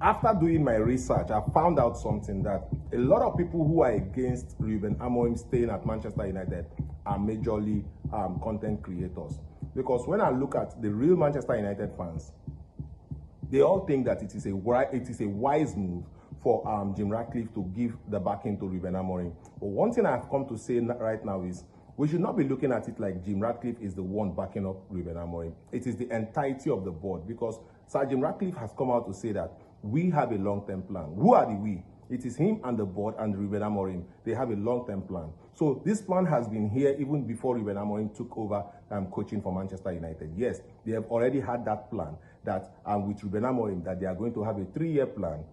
after doing my research, I found out something, that a lot of people who are against Ruben Amorim staying at Manchester United are majorly content creators. Because when I look at the real Manchester United fans, they all think that it is a wise move for Jim Ratcliffe to give the backing to Ruben Amorim. But one thing I've come to say right now is we should not be looking at it like Jim Ratcliffe is the one backing up Ruben Amorim. It is the entirety of the board, because Sir Jim Ratcliffe has come out to say that we have a long-term plan. Who are the we? It is him and the board and Ruben Amorim. They have a long-term plan. So this plan has been here even before Ruben Amorim took over coaching for Manchester United. Yes, they have already had that plan, that with Ruben Amorim, that they are going to have a 3-year plan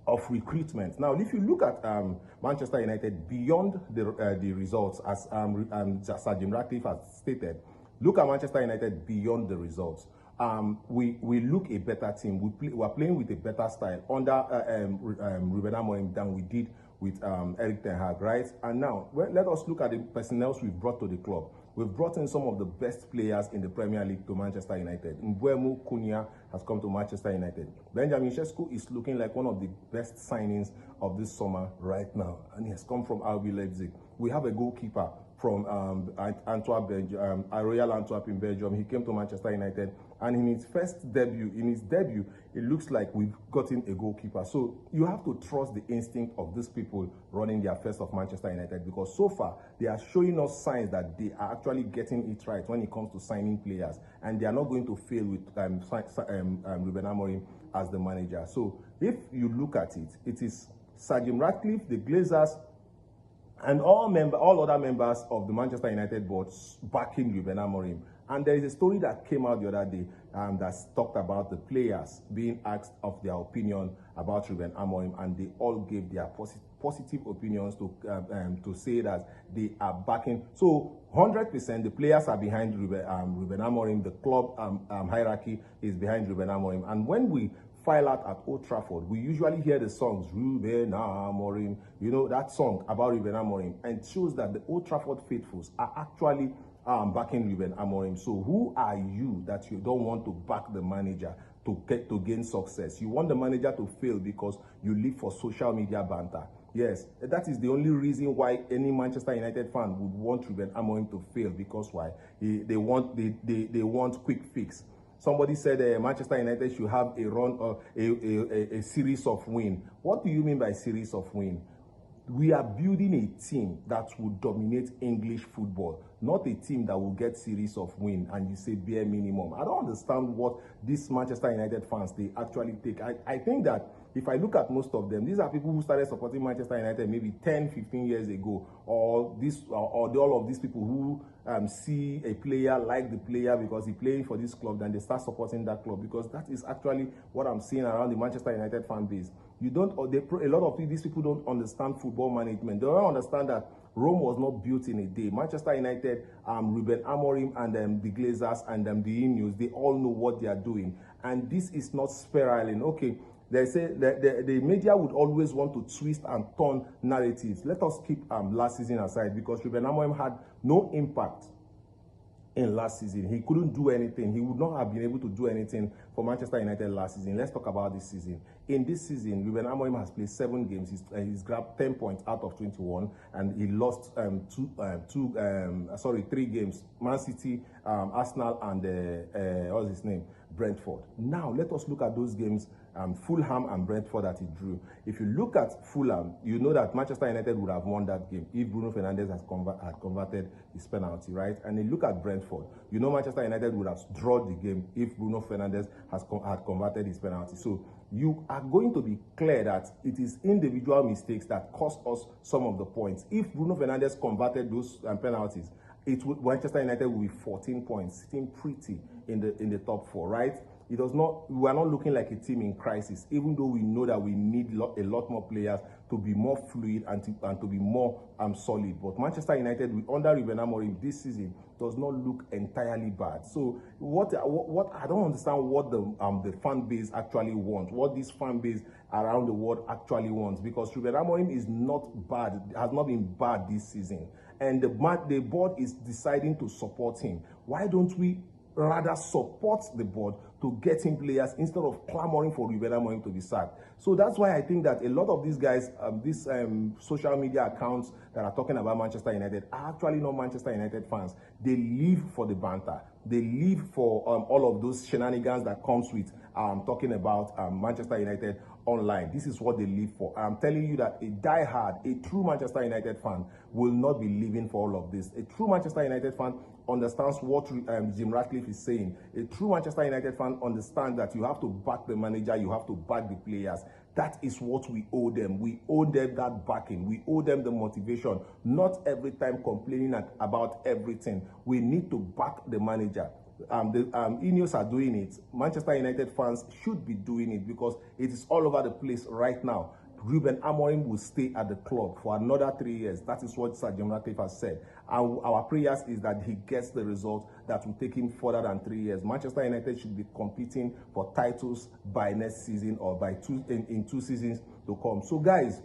of recruitment. Now, if you look at Manchester United beyond the results, as Sir Jim Ratcliffe has stated, look at Manchester United beyond the results. We look a better team. We are playing with a better style under Ruben Amorim than we did with Eric Ten Hag, right? And now, let us look at the personnel we've brought to the club. We've brought in some of the best players in the Premier League to Manchester United. Mbeumo Cunha has come to Manchester United. Benjamin Sesko is looking like one of the best signings of this summer right now, and he has come from RB Leipzig. We have a goalkeeper from Royal Antwerp in Belgium. He came to Manchester United, and in his debut, it looks like we've gotten a goalkeeper. So you have to trust the instinct of these people running the affairs of Manchester United, because so far they are showing us signs that they are actually getting it right when it comes to signing players, and they are not going to fail with Ruben Amorim as the manager. So if you look at it, it is Sir Jim Ratcliffe, the Glazers, and all other members of the Manchester United board backing Ruben Amorim. And there is a story that came out the other day that talked about the players being asked of their opinion about Ruben Amorim, and they all gave their positive opinions to say that they are backing. So 100% the players are behind Ruben Amorim. The club hierarchy is behind Ruben Amorim. And when we file out at Old Trafford, we usually hear the songs Ruben Amorim, you know, that song about Ruben Amorim, and it shows that the Old Trafford faithfuls are actually backing Ruben Amorim. So who are you that you don't want to back the manager to gain success? You want the manager to fail because you live for social media banter. Yes, that is the only reason why any Manchester United fan would want Ruben Amorim to fail, because why? They want quick fix. Somebody said Manchester United should have a run or a series of wins. What do you mean by series of wins? We are building a team that will dominate English football, not a team that will get series of wins and you say bare minimum. I don't understand what these Manchester United fans, they actually take. I think that if I look at most of them, these are people who started supporting Manchester United maybe 10, 15 years ago, or all of these people who see a player, like the player because he's playing for this club, then they start supporting that club, because that is actually what I'm seeing around the Manchester United fan base. A lot of these people don't understand football management. They don't understand that Rome was not built in a day. Manchester United, Ruben Amorim, and the Glazers and the Ineos, they all know what they are doing, and this is not spiraling. Okay, they say the media would always want to twist and turn narratives. Let us keep last season aside, because Ruben Amorim had no impact in last season. He couldn't do anything. He would not have been able to do anything for Manchester United last season. Let's talk about this season. In this season, Ruben Amorim has played 7 games. He's grabbed 10 points out of 21, and he lost 3 games. Man City, Arsenal, and what's his name? Brentford. Now, let us look at those games, Fulham and Brentford, that he drew. If you look at Fulham, you know that Manchester United would have won that game if Bruno Fernandes had converted his penalty, right? And you look at Brentford, you know Manchester United would have drawn the game if Bruno Fernandes had converted his penalty. So you are going to be clear that it is individual mistakes that cost us some of the points. If Bruno Fernandes converted those penalties, Manchester United will be 14 points, sitting pretty in the top 4, right? We are not looking like a team in crisis, even though we know that we need a lot more players to be more fluid and to be more solid. But Manchester United, under Ruben Amorim this season, does not look entirely bad. So what I don't understand what the fan base actually wants, what this fan base around the world actually wants, because Ruben Amorim is not bad, has not been bad this season, and the board is deciding to support him. Why don't we rather support the board to get him players instead of clamoring for Ruben Amorim to be sacked. So that's why I think that a lot of these guys, these social media accounts that are talking about Manchester United are actually not Manchester United fans. They live for the banter. They live for all of those shenanigans that comes with talking about Manchester United online. This is what they live for. I'm telling you that a die-hard, a true Manchester United fan will not be living for all of this. A true Manchester United fan understands what Jim Ratcliffe is saying. A true Manchester United fan understands that you have to back the manager, you have to back the players. That is what we owe them. We owe them that backing. We owe them the motivation. Not every time complaining about everything. We need to back the manager. Ineos are doing it. Manchester United fans should be doing it because it is all over the place right now. Ruben Amorim will stay at the club for another 3 years. That is what Sir Jim Ratcliffe has said. And our prayers is that he gets the result that will take him further than 3 years. Manchester United should be competing for titles by next season or by in 2 seasons to come. So guys,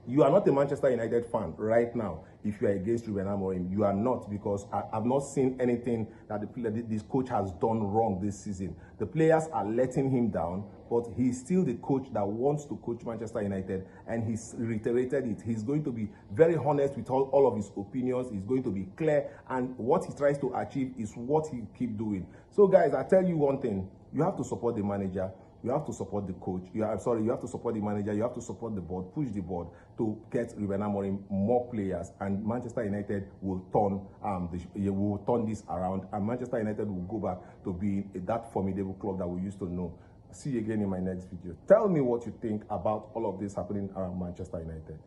you are not a Manchester United fan right now if you are against Ruben Amorim. You are not, because I've not seen anything that this coach has done wrong this season. The players are letting him down, but he's still the coach that wants to coach Manchester United, and he's reiterated it. He's going to be very honest with all of his opinions. He's going to be clear, and what he tries to achieve is what he keep doing. So guys, I tell you one thing, you have to support the manager. You have to support the coach. You have to support the manager. You have to support the board, push the board to get Ruben Amorim more players, and Manchester United will turn this around, and Manchester United will go back to being that formidable club that we used to know. See you again in my next video. Tell me what you think about all of this happening around Manchester United.